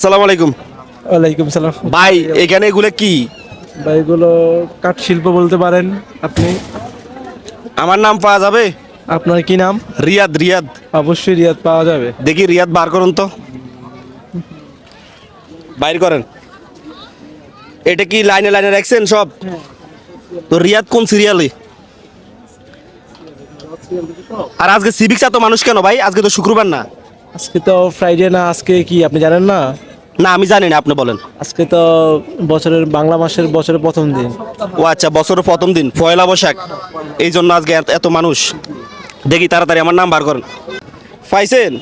আসসালামু আলাইকুম। ওয়ালাইকুম সালাম। ভাই এখানে এগুলো কি? ভাই এগুলো কাঠ শিল্প বলতে পারেন আপনি। আমার নাম পাওয়া যাবে? আপনার কি নাম? রিয়াদ। রিয়াদ অবশ্যই রিয়াদ পাওয়া যাবে। দেখি রিয়াদ বার করুন তো, বাইর করেন। এটা কি লাইনে লাইনে রাখছেন সব? তো রিয়াদ কোন সিরিয়ালে? আর আজকে সিভিক্স এত মানুষ কেন ভাই? আজকে তো শুক্রবার না। আজকে তো ফ্রাইডে না, আজকে কি আপনি জানেন না? না আমি জানি না, আপনি বলেন। আজকে তো বাংলা মাসের বছরের প্রথম দিন। ও আচ্ছা, বছরের প্রথম দিন পয়লা বৈশাখ, এই জন্য আজকে এত মানুষ। দেখি তাড়াতাড়ি আমার নাম বার করেন। পাইছেন?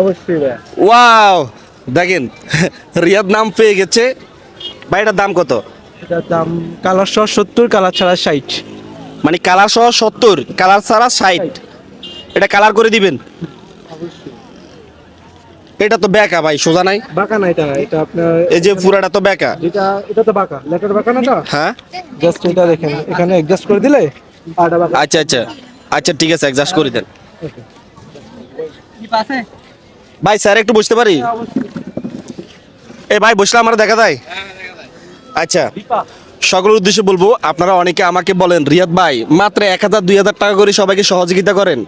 অবশ্যই ভাই। ওয়াও, দেখেন রিয়াদ নাম পেয়ে গেছে ভাই। এটার দাম কত? এটার দাম কালার সহ 70, কালার ছাড়া 60। মানে কালার সহ 70, কালার ছাড়া 60। এটা কালার করে দিবেন? এটা তো বেঁকা ভাই, সোজা নাই। বাঁকা না, এটা আপনার এই যে পুরাটা তো বেঁকা। এটা তো বাঁকা, লেটার বাঁকা না। হ্যাঁ জাস্ট এটা দেখেন, এখানে অ্যাডজাস্ট করে দিলে আরটা বাঁকা। আচ্ছা আচ্ছা আচ্ছা, ঠিক আছে, অ্যাডজাস্ট করে দেন ভাই। স্যার একটু বুঝতে পারি? ভাই বসলে আমার দেখা যায়? আচ্ছা, সকলের উদ্দেশ্যে বলবো, আপনারা অনেকে আমাকে বলেন রিয়াদ ভাই মাত্র 1000-2000 টাকা করে সবাইকে সহযোগিতা করেন।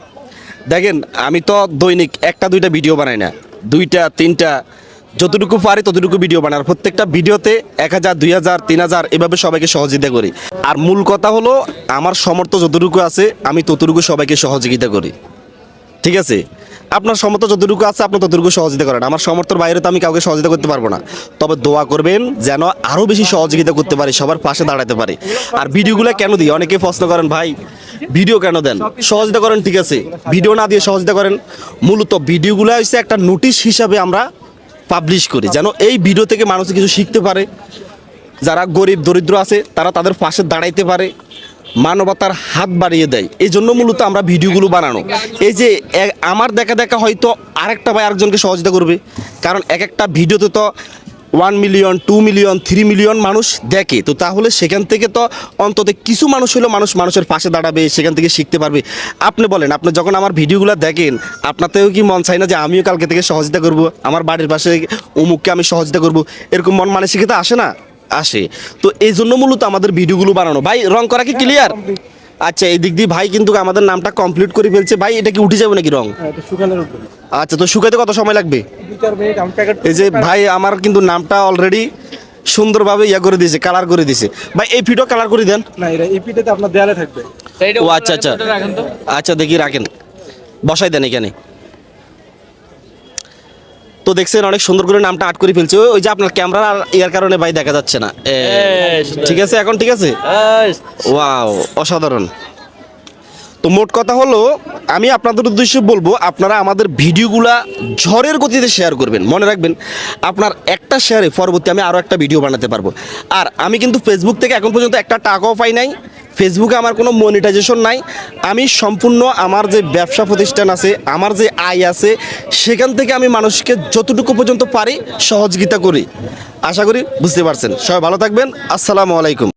দেখেন আমি তো দৈনিক একটা দুইটা ভিডিও বানাই না, 2টা 3টা, যতটুকু পারি ততটুকু ভিডিও বানাই। আর প্রত্যেকটা ভিডিওতে 1000, 2000, 3000 এভাবে সবাইকে সহযোগিতা করি। আর মূল কথা হলো, আমার সামর্থ্য যতটুকু আছে আমি ততটুকু সবাইকে সহযোগিতা করি। ঠিক আছে? আপনার সামর্থ্য যতটুকু আছে আপনি ততটুকু সহযোগিতা করেন। আমার সামর্থ্যের বাইরে তো আমি কাউকে সহযোগিতা করতে পারবো না। তবে দোয়া করবেন যেন আরও বেশি সহযোগিতা করতে পারি, সবার পাশে দাঁড়াতে পারি। আর ভিডিওগুলো কেন দিই অনেকে প্রশ্ন করেন, ভাই ভিডিও কেন দেন? সহযোগিতা করেন, ঠিক আছে, ভিডিও না দিয়ে সহযোগিতা করেন। মূলত ভিডিওগুলো হচ্ছে একটা নোটিশ হিসাবে আমরা পাবলিশ করি, যেন এই ভিডিও থেকে মানুষ কিছু শিখতে পারে। যারা গরিব দরিদ্র আছে তারা তাদের পাশে দাঁড়াইতে পারে, মানবতার হাত বাড়িয়ে দেয়। এই জন্য মূলত আমরা ভিডিওগুলো বানানো। এই যে আমার দেখা দেখা হয়তো আরেকটা ভাই আরেকজনকে সহযোগিতা করবে, কারণ এক একটা ভিডিওতে তো 1 মিলিয়ন, 2 মিলিয়ন, 3 মিলিয়ন মানুষ দেখে। তো তাহলে সেখান থেকে তো অন্তত কিছু মানুষ হলেও মানুষের পাশে দাঁড়াবে, সেখান থেকে শিখতে পারবে। আপনি বলেন, আপনি যখন আমার ভিডিওগুলো দেখেন আপনাতেও কি মন চায় না যে আমিও কালকে থেকে সহযোগিতা করব, আমার বাড়ির পাশে অমুককে আমি সহযোগিতা করব? এরকম মন মানসিকতা আসে না? আসে। তো এই জন্য মূলত আমাদের ভিডিওগুলো বানানো। ভাই রং করা কি ক্লিয়ার? আচ্ছা, এই দিক দিয়ে ভাই কিন্তু আমাদের নামটা কমপ্লিট করে ফেলছে। ভাই এটা কি উঠে যাবে নাকি রং? আচ্ছা, তো শুকাতে কত সময় লাগবে? এই যে ভাই আমার কিন্তু নামটা অলরেডি সুন্দরভাবে করে দিয়েছে, কালার করে দিয়েছে। ভাই এই ফিটও কালার করে দেন না, এই পিঠেতে আপনার দেয়ালে থাকবে। ও আচ্ছা আচ্ছা আচ্ছা, দেখি রাখেন, বসাই দেন এখানে। তো দেখছেন অনেক সুন্দর করে নামটা আট করে ফেলছে। ওই যে আপনার ক্যামেরা ইয়ার কারণে ভাই দেখা যাচ্ছে না। ঠিক আছে, এখন ঠিক আছে। ওয়াও, অসাধারণ। তো মোট কথা হলো, আমি আপনাদের উদ্দেশ্যে বলবো আপনারা আমাদের ভিডিওগুলা ঝড়ের গতিতে শেয়ার করবেন। মনে রাখবেন, আপনার একটা শেয়ারে পরবর্তী আমি আরও একটা ভিডিও বানাতে পারবো। আর আমি কিন্তু ফেসবুক থেকে এখন পর্যন্ত একটা টাকাও পাই নাই। ফেসবুকে আমার কোনো মনিটাইজেশন নাই। আমি সম্পূর্ণ আমার যে ব্যবসা প্রতিষ্ঠান আছে, আমার যে আয় আছে, সেখান থেকে আমি মানুষকে যতটুকু পর্যন্ত পারি সহযোগিতা করি। আশা করি বুঝতে পারছেন। সবাই ভালো থাকবেন। আসসালামু আলাইকুম।